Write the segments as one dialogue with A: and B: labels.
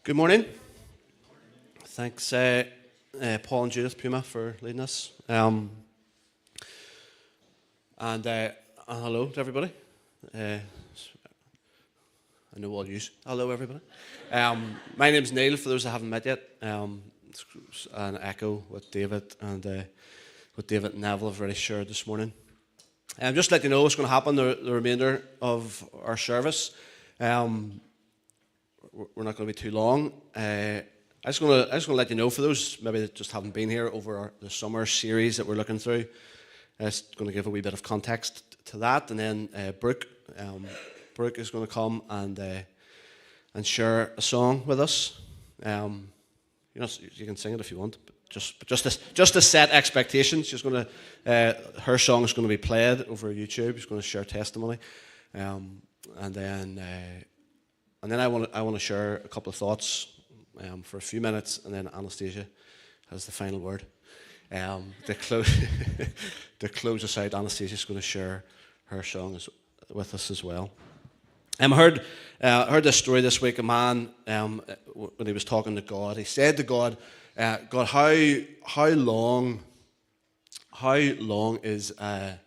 A: Good morning. Thanks, Paul and Judith Puma, for leading us. And hello to everybody. I know all yous. Hello, everybody. My name's Neil, for those that haven't met yet. It's an echo with David and Neville have already shared this morning. Just to let you know what's going to happen the remainder of our service. We're not going to be too long. I just want to let you know, for those maybe that just haven't been here over the summer series that we're looking through, it's going to give a wee bit of context to that, and then Brooke is going to come and share a song with us. You can sing it if you want, but just to set expectations. She's going to her song is going to be played over YouTube. She's going to share testimony, and then I want to share a couple of thoughts for a few minutes, and then Anastasija has the final word. To close us out, Anastasija is going to share her song with us as well. I heard this story this week. A man, when he was talking to God, he said to God, "God, how long is a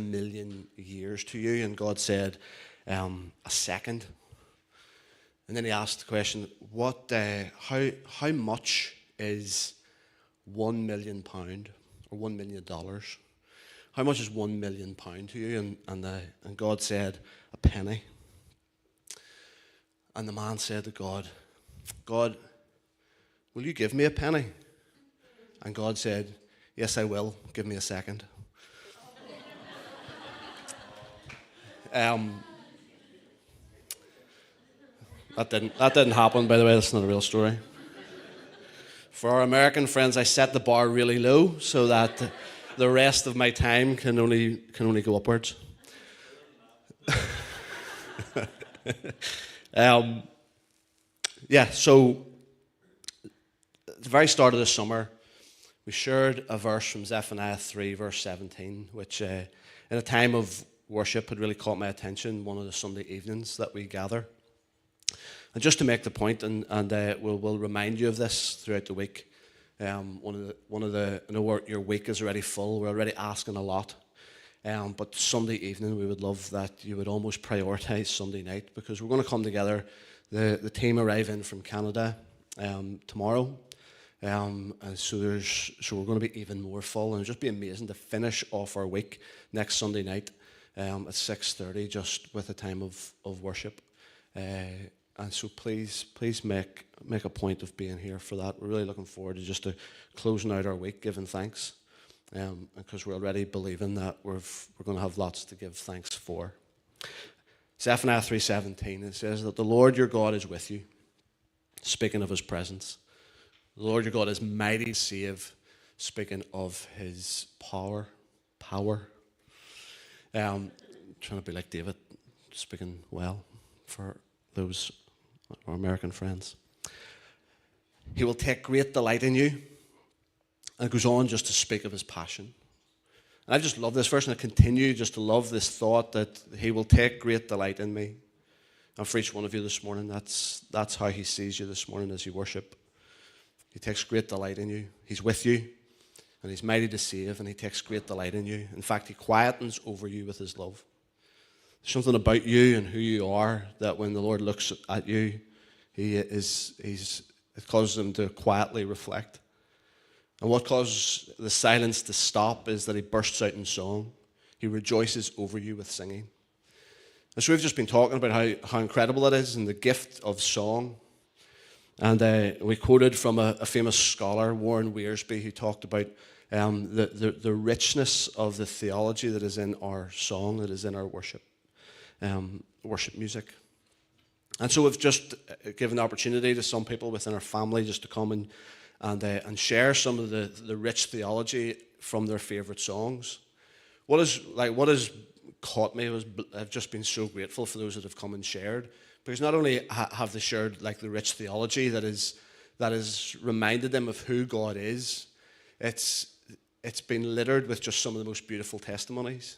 A: million years to you?" And God said, "A second." And then he asked the question, how much is £1 million or $1 million? How much is £1 million to you? And God said, a penny. And the man said to God, "God, will you give me a penny?" And God said, "Yes, I will. Give me a second." That didn't happen, by the way. That's not a real story. For our American friends, I set the bar really low so that the rest of my time can only go upwards. So at the very start of the summer, we shared a verse from Zephaniah 3, verse 17, which in a time of worship had really caught my attention one of the Sunday evenings that we gather. And just to make the point, and we'll remind you of this throughout the week. Your week is already full. We're already asking a lot. But Sunday evening, we would love that you would almost prioritize Sunday night, because we're going to come together. The team arrive in from Canada tomorrow. And so we're going to be even more full, and it'll just be amazing to finish off our week next Sunday night at 6:30, just with a time of worship. And so please make a point of being here for that. We're really looking forward to closing out our week, giving thanks, because we're already believing that we're going to have lots to give thanks for. Zephaniah 3:17, it says that the Lord your God is with you, speaking of his presence. The Lord your God is mighty to save, speaking of his power. Trying to be like David, speaking well for those our American friends. He will take great delight in you. And it goes on just to speak of his passion. And I just love this verse, and I continue just to love this thought that he will take great delight in me. And for each one of you this morning, that's how he sees you this morning as you worship. He takes great delight in you. He's with you, and he's mighty to save, and he takes great delight in you. In fact, he quietens over you with his love. There's something about you and who you are that when the Lord looks at you, it causes him to quietly reflect. And what causes the silence to stop is that he bursts out in song. He rejoices over you with singing. And so we've just been talking about how incredible it is and the gift of song. And we quoted from a famous scholar, Warren Wiersbe, who talked about the richness of the theology that is in our song, that is in our worship music. And so we've just given the opportunity to some people within our family just to come and share some of the rich theology from their favorite songs. What has caught me was I've just been so grateful for those that have come and shared, because not only have they shared like the rich theology that has reminded them of who God is, it's been littered with just some of the most beautiful testimonies.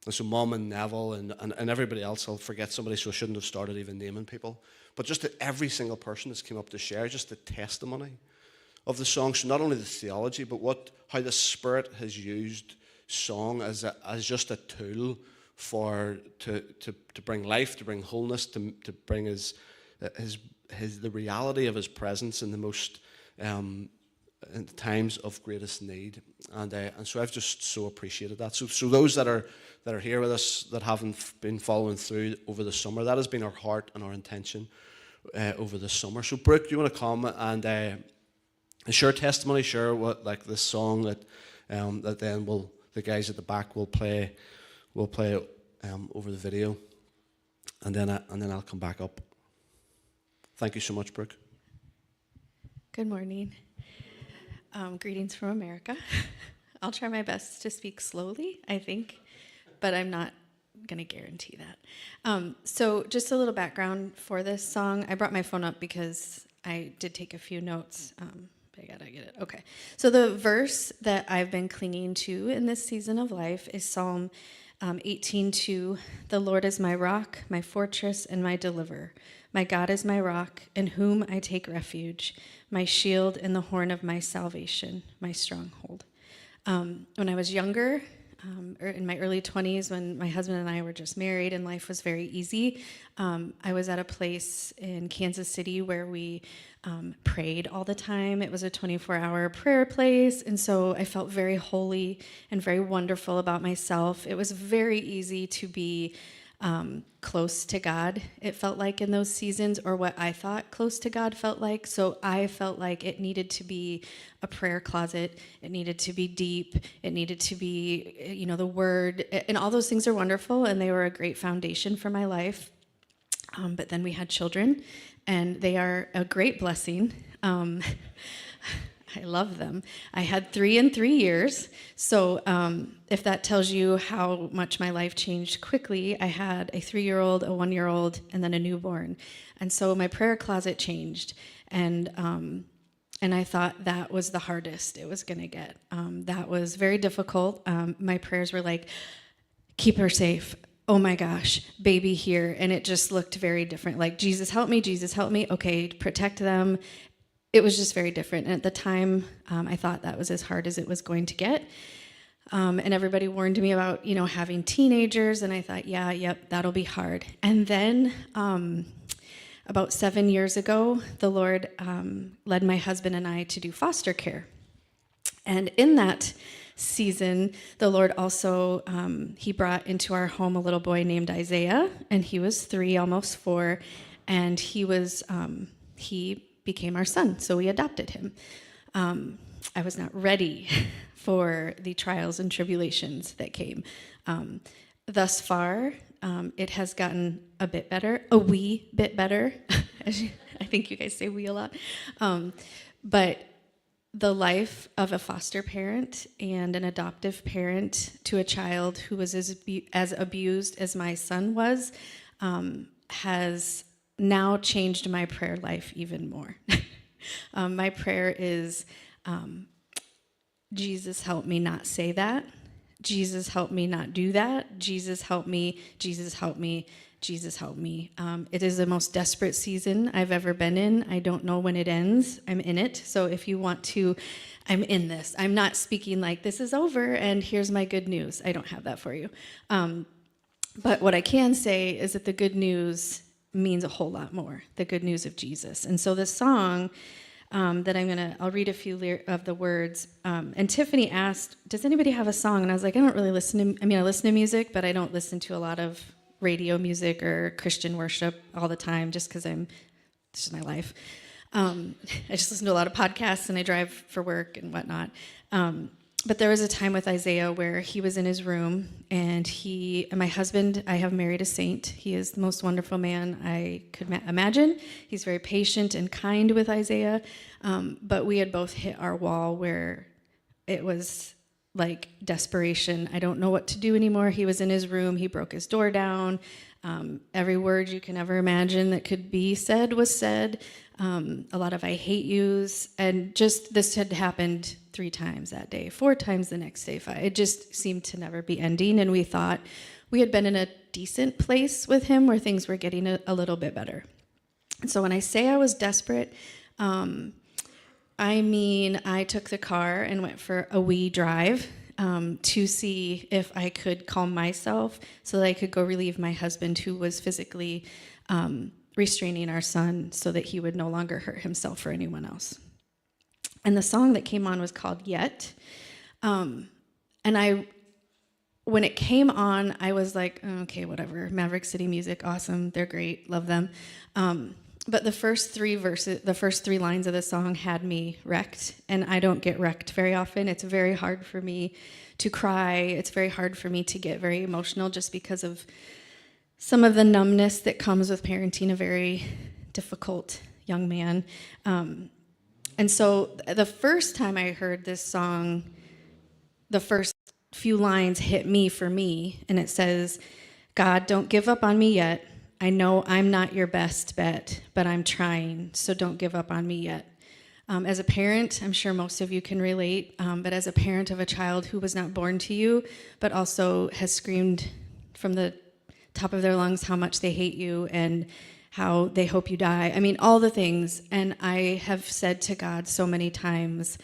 A: And so Mom and Neville and everybody else, I'll forget somebody, so I shouldn't have started even naming people. but just to every single person that's came up to share, just the testimony of the song. So not only the theology, but how the Spirit has used song as just a tool to bring life, to bring wholeness, to bring the reality of his presence in the most in times of greatest need, and so I've just so appreciated that. So those that are here with us that haven't been following through over the summer, that has been our heart and our intention over the summer. So Brooke, do you want to come and share testimony, share what, like, this song that then the guys at the back will play over the video, and then I'll come back up. Thank you so much, Brooke.
B: Good morning. Greetings from America. I'll try my best to speak slowly, I think, but I'm not going to guarantee that. So just a little background for this song. I brought my phone up because I did take a few notes. I gotta get it. Okay. So the verse that I've been clinging to in this season of life is Psalm 18:2. The Lord is my rock, my fortress, and my deliverer. My God is my rock, in whom I take refuge, my shield and the horn of my salvation, my stronghold. When I was younger, or in my early 20s, when my husband and I were just married and life was very easy, I was at a place in Kansas City where we prayed all the time. It was a 24-hour prayer place, and so I felt very holy and very wonderful about myself. It was very easy to be close to God, it felt like, in those seasons, or what I thought close to God felt like. So I felt like it needed to be a prayer closet. It needed to be deep. It needed to be, the Word. And all those things are wonderful, and they were a great foundation for my life. But then we had children, and they are a great blessing. I love them. I had 3 in 3 years. So if that tells you how much my life changed quickly, I had a 3-year-old, a 1-year-old, and then a newborn. And so my prayer closet changed. And I thought that was the hardest it was going to get. That was very difficult. My prayers were like, keep her safe. Oh my gosh, baby here. And it just looked very different. Like, Jesus, help me. Jesus, help me. Okay, protect them. It was just very different. And at the time, I thought that was as hard as it was going to get. And everybody warned me about, having teenagers. And I thought, yep, that'll be hard. And then about 7 years ago, the Lord led my husband and I to do foster care. And in that season, the Lord also, he brought into our home a little boy named Isaiah. And he was 3, almost 4. And he became our son, so we adopted him. I was not ready for the trials and tribulations that came. Thus far, it has gotten a bit better, a wee bit better. I think you guys say "we" a lot. But the life of a foster parent and an adoptive parent to a child who was as abused as my son was has now changed my prayer life even more. My prayer is, Jesus, help me not say that. Jesus, help me not do that. Jesus, help me. Jesus, help me. Jesus, help me. It is the most desperate season I've ever been in. I don't know when it ends. I'm in it. So if you want to, I'm in this. I'm not speaking like this is over and here's my good news. I don't have that for you. But what I can say is that the good news means a whole lot more, the good news of Jesus. And so this song that I'll read a few of the words. And Tiffany asked, does anybody have a song? And I was like, I don't really listen to music, but I don't listen to a lot of radio music or Christian worship all the time just because this is my life. I just listen to a lot of podcasts and I drive for work and whatnot. But there was a time with Isaiah where he was in his room and my husband, I have married a saint. He is the most wonderful man I could imagine. He's very patient and kind with Isaiah. But we had both hit our wall where it was like desperation. I don't know what to do anymore. He was in his room. He broke his door down. Every word you can ever imagine that could be said was said. A lot of I hate yous. And just this had happened 3 times that day, 4 times the next day. 5. It just seemed to never be ending. And we thought we had been in a decent place with him where things were getting a little bit better. And so when I say I was desperate, I mean I took the car and went for a wee drive to see if I could calm myself so that I could go relieve my husband, who was physically restraining our son so that he would no longer hurt himself or anyone else. And the song that came on was called Yet. And when it came on, I was like, okay, whatever. Maverick City music, awesome. They're great. Love them. But the first three lines of the song had me wrecked, and I don't get wrecked very often. It's very hard for me to cry. It's very hard for me to get very emotional just because of some of the numbness that comes with parenting a very difficult young man. And so the first time I heard this song, the first few lines hit me for me, and it says, God, don't give up on me yet. I know I'm not your best bet, but I'm trying, so don't give up on me yet. As a parent, I'm sure most of you can relate, but as a parent of a child who was not born to you, but also has screamed from the top of their lungs how much they hate you and how they hope you die. I mean, all the things. And I have said to God so many times,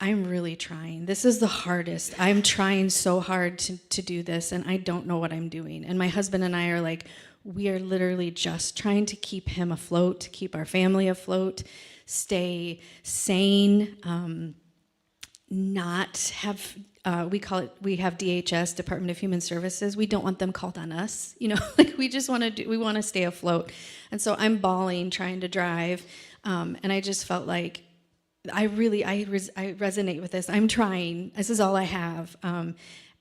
B: I'm really trying. This is the hardest. I'm trying so hard to do this, and I don't know what I'm doing. And my husband and I are like, we are literally just trying to keep him afloat, to keep our family afloat, stay sane, not have, we have DHS, Department of Human Services. We don't want them called on us. Like we just want to stay afloat. And so I'm bawling, trying to drive. And I just felt like, I resonate with this. I'm trying. This is all I have.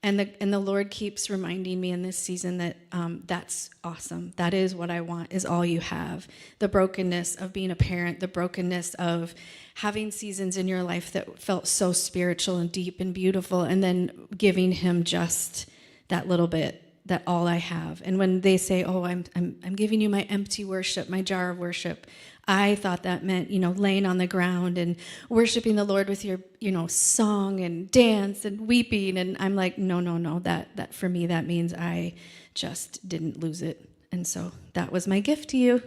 B: And the Lord keeps reminding me in this season that that's awesome. That is what I want, is all you have. The brokenness of being a parent, the brokenness of having seasons in your life that felt so spiritual and deep and beautiful, and then giving him just that little bit, that all I have. And when they say, oh, I'm giving you my empty worship, my jar of worship, I thought that meant, laying on the ground and worshiping the Lord with your, song and dance and weeping. And I'm like, no, that for me, that means I just didn't lose it. And so that was my gift to you.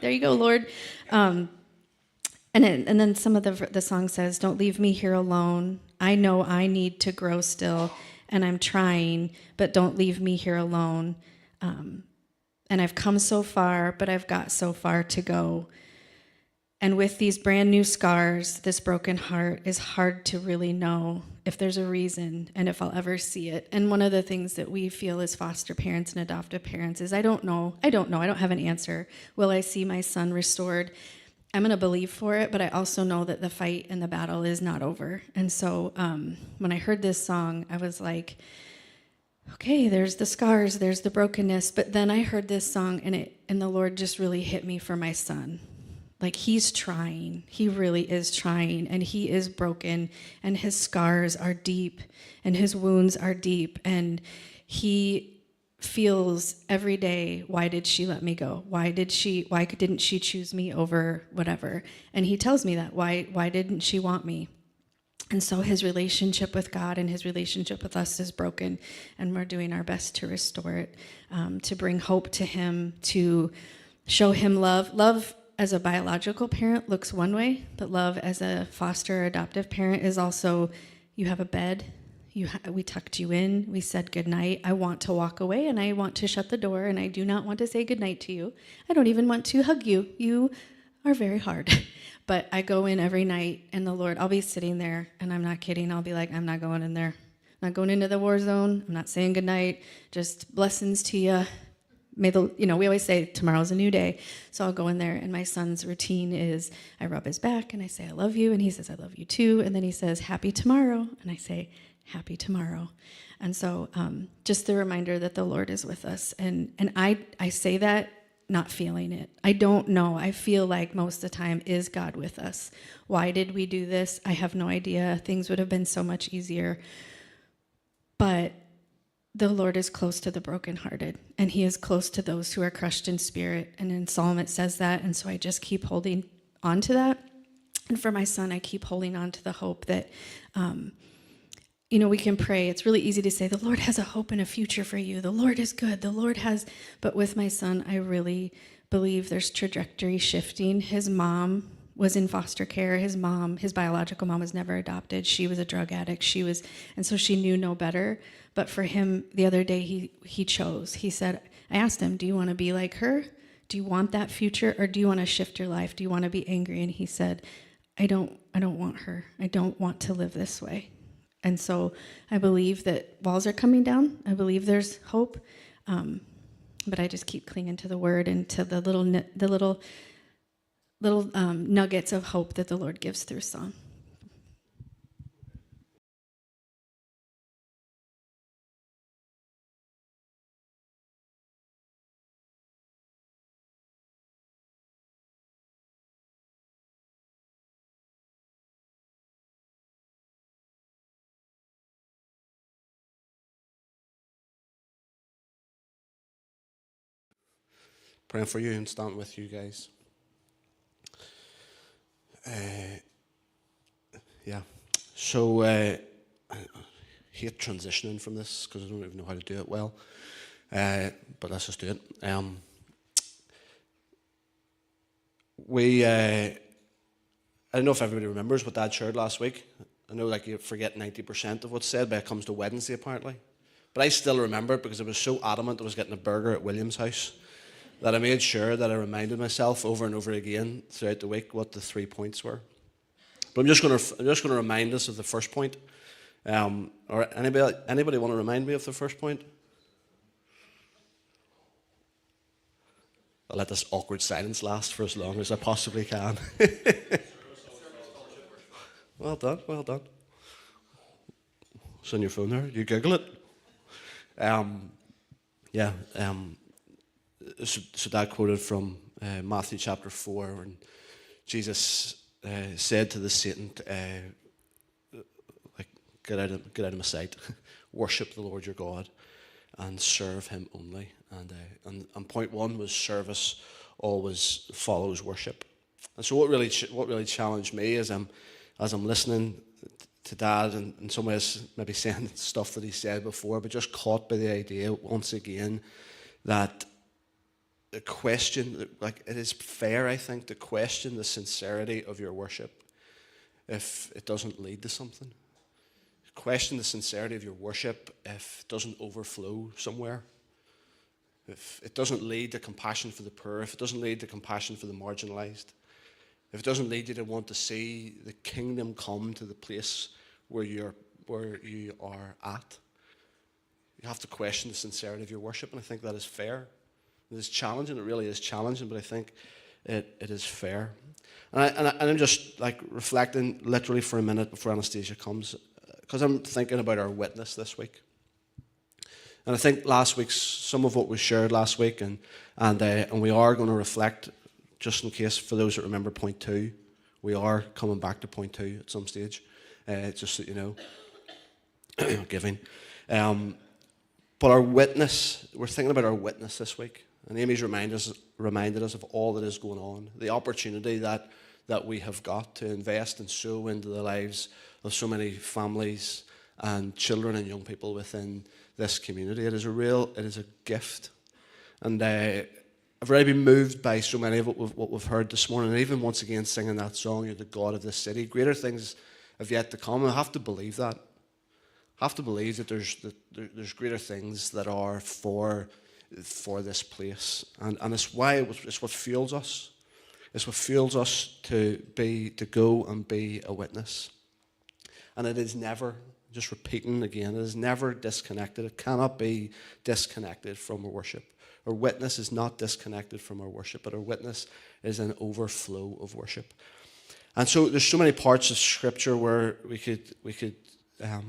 B: There you go, Lord. And then some of the song says, don't leave me here alone. I know I need to grow still, and I'm trying, but don't leave me here alone. And I've come so far, but I've got so far to go. And with these brand new scars, this broken heart is hard to really know if there's a reason and if I'll ever see it. And one of the things that we feel as foster parents and adoptive parents is, I don't know. I don't have an answer. Will I see my son restored? I'm going to believe for it, but I also know that the fight and the battle is not over. And so when I heard this song, I was like, okay, there's the scars, there's the brokenness. But then I heard this song, and the Lord just really hit me for my son. Like, he's trying. He really is trying, and he is broken, and his scars are deep, and his wounds are deep, and he feels every day, why did she let me go? Why didn't she choose me over whatever? And he tells me that, why didn't she want me? And so his relationship with God and his relationship with us is broken, and we're doing our best to restore it, to bring hope to him, to show him love. Love as a biological parent looks one way, but love as a foster or adoptive parent is also, you have a bed, we tucked you in, we said goodnight. I want to walk away, and I want to shut the door, and I do not want to say goodnight to you. I don't even want to hug you. You are very hard. But I go in every night, and the Lord, I'll be sitting there, and I'm not kidding. I'll be like, I'm not going in there. I'm not going into the war zone. I'm not saying goodnight. Just blessings to you. We always say tomorrow's a new day. So I'll go in there, and my son's routine is I rub his back, and I say, I love you. And he says, I love you too. And then he says, happy tomorrow. And I say, happy tomorrow. And so just the reminder that the Lord is with us. And I say that not feeling it. I don't know. I feel like most of the time, is God with us? Why did we do this? I have no idea. Things would have been so much easier. But the Lord is close to the brokenhearted, and he is close to those who are crushed in spirit. And in Psalm it says that, and so I just keep holding on to that. And for my son, I keep holding on to the hope that we can pray. It's really easy to say, the Lord has a hope and a future for you. The Lord is good. The Lord has, but with my son, I really believe there's trajectory shifting. His mom was in foster care. His biological mom, was never adopted. She was a drug addict. And so she knew no better. But for him, the other day, he chose. He said, I asked him, do you want to be like her? Do you want that future, or do you want to shift your life? Do you want to be angry? And he said, I don't want her. I don't want to live this way. And so I believe that walls are coming down. I believe there's hope. But I just keep clinging to the word and to the little nuggets of hope that the Lord gives through song.
A: Praying for you and standing with you guys. Yeah. So I hate transitioning from this because I don't even know how to do it well. But let's just do it. I don't know if everybody remembers what Dad shared last week. I know you forget 90% of what's said, but it comes to Wednesday apparently. But I still remember it because I was so adamant I was getting a burger at William's house that I made sure that I reminded myself over and over again throughout the week what the 3 points were. But I'm just going to remind us of the first point. Or anybody want to remind me of the first point? I'll let this awkward silence last for as long as I possibly can. Well done, well done. It's on your phone there. You Google it. So Dad quoted from Matthew chapter 4, when Jesus said to the Satan, get out of my sight, worship the Lord your God, and serve Him only. And point one was service always follows worship. And so what really challenged me as I'm listening to Dad, and in some ways maybe saying stuff that he said before, but just caught by the idea once again that the question, it is fair, I think, to question the sincerity of your worship if it doesn't lead to something. Question the sincerity of your worship if it doesn't overflow somewhere. If it doesn't lead to compassion for the poor, if it doesn't lead to compassion for the marginalized, if it doesn't lead you to want to see the kingdom come to the place where you are at, you have to question the sincerity of your worship, and I think that is fair. It is challenging. It really is challenging, but I think it is fair. And I'm just reflecting literally for a minute before Anastasija comes, because I'm thinking about our witness this week. And I think some of what was shared last week, and we are going to reflect, just in case for those that remember point 2, we are coming back to point 2 at some stage, just so you know, giving. But our witness, we're thinking about our witness this week. And Amy's reminded us of all that is going on, the opportunity that we have got to invest and sow into the lives of so many families and children and young people within this community. It is a gift. And I've already been moved by so many of what we've heard this morning, and even once again singing that song, "You're the God of this city." Greater things have yet to come. I have to believe that. I have to believe that there's greater things that are for this place, and it's what fuels us. It's what fuels us to go and be a witness. And it is never, just repeating again, it is never disconnected. It cannot be disconnected from our worship. Our witness is not disconnected from our worship, but our witness is an overflow of worship. And so there's so many parts of Scripture where we could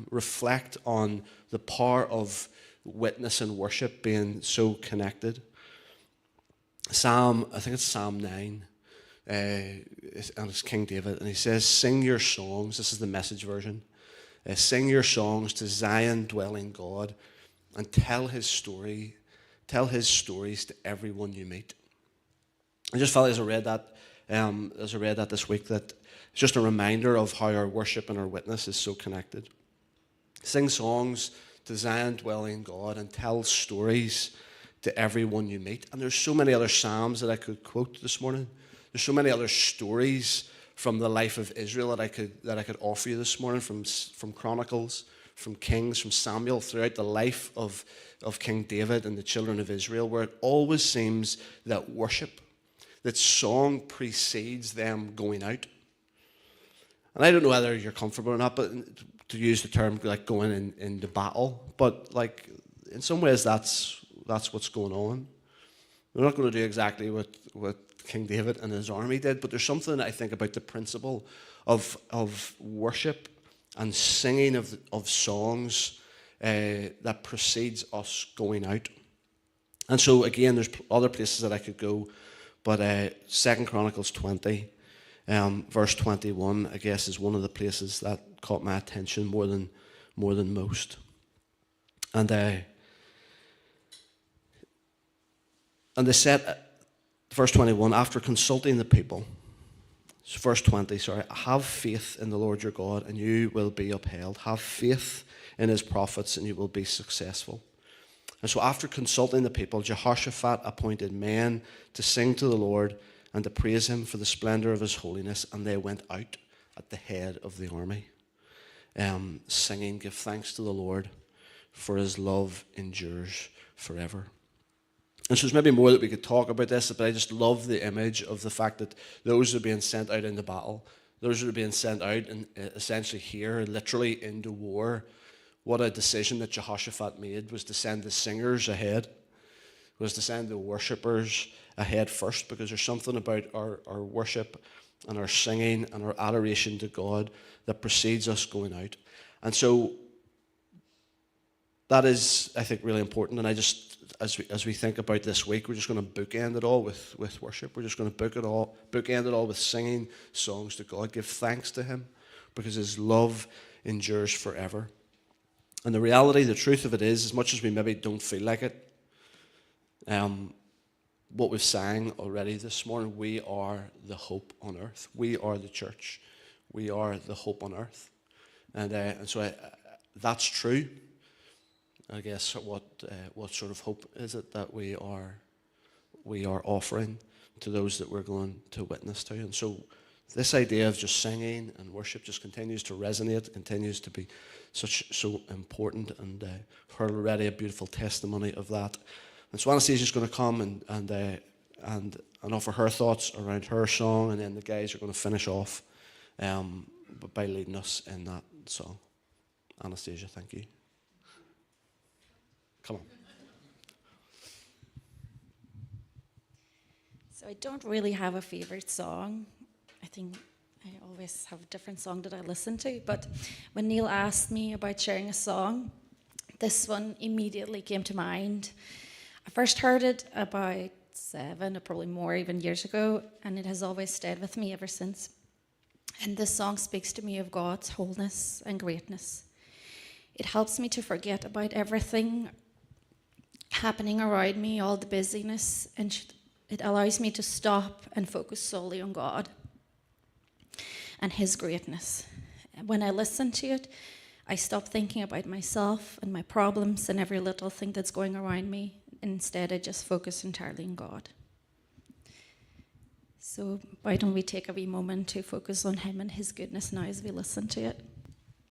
A: reflect on the power of witness and worship being so connected. I think it's Psalm 9, and it's King David, and he says, "Sing your songs." This is the Message version. "Sing your songs to Zion dwelling God, and tell his stories to everyone you meet." I just felt as I read that this week, that it's just a reminder of how our worship and our witness is so connected. Sing songs to Zion dwelling God, and tell stories to everyone you meet. And there's so many other psalms that I could quote this morning. There's so many other stories from the life of Israel that I could offer you this morning, from Chronicles, from Kings, from Samuel, throughout the life of King David and the children of Israel, where it always seems that worship, that song precedes them going out. And I don't know whether you're comfortable or not, but to use the term like going into battle, but like in some ways that's what's going on. We're not going to do exactly what King David and his army did, but there's something I think about the principle of worship and singing of songs that precedes us going out. And so again, there's other places that I could go, but 2 Chronicles 20, verse 21, I guess, is one of the places that caught my attention more than most. And they said, verse 21, after consulting the people, verse 20, sorry, have faith in the Lord your God and you will be upheld. Have faith in his prophets and you will be successful. And so after consulting the people, Jehoshaphat appointed men to sing to the Lord and to praise him for the splendor of his holiness, and they went out at the head of the army, singing, give thanks to the Lord, for his love endures forever. And so there's maybe more that we could talk about this, but I just love the image of the fact that those are being sent out into battle, those are being sent out and essentially here, literally into war. What a decision that Jehoshaphat made was to send the singers ahead, was to send the worshippers ahead first, because there's something about our worship and our singing and our adoration to God that precedes us going out. And so that is, I think, really important. And I just, as we think about this week, we're just going to bookend it all with worship. We're just going to bookend it all with singing songs to God. Give thanks to him because his love endures forever. And the reality, the truth of it is, as much as we maybe don't feel like it, what we've sang already this morning, we are the hope on earth. We are the church. We are the hope on earth. And so that's true. I guess what sort of hope is it that we are offering to those that we're going to witness to? And so this idea of just singing and worship just continues to resonate, continues to be so important, and heard already a beautiful testimony of that. And so Anastasija is going to come and offer her thoughts around her song, and then the guys are going to finish off by leading us in that song. Anastasija, thank you. Come on.
C: So I don't really have a favorite song. I think I always have a different song that I listen to. But when Neil asked me about sharing a song, this one immediately came to mind. I first heard it about 7 or probably more even years ago, and it has always stayed with me ever since. And this song speaks to me of God's wholeness and greatness. It helps me to forget about everything happening around me, all the busyness, and it allows me to stop and focus solely on God and his greatness. When I listen to it, I stop thinking about myself and my problems and every little thing that's going around me. Instead, I just focus entirely on God. So why don't we take a wee moment to focus on him and his goodness now as we listen to it?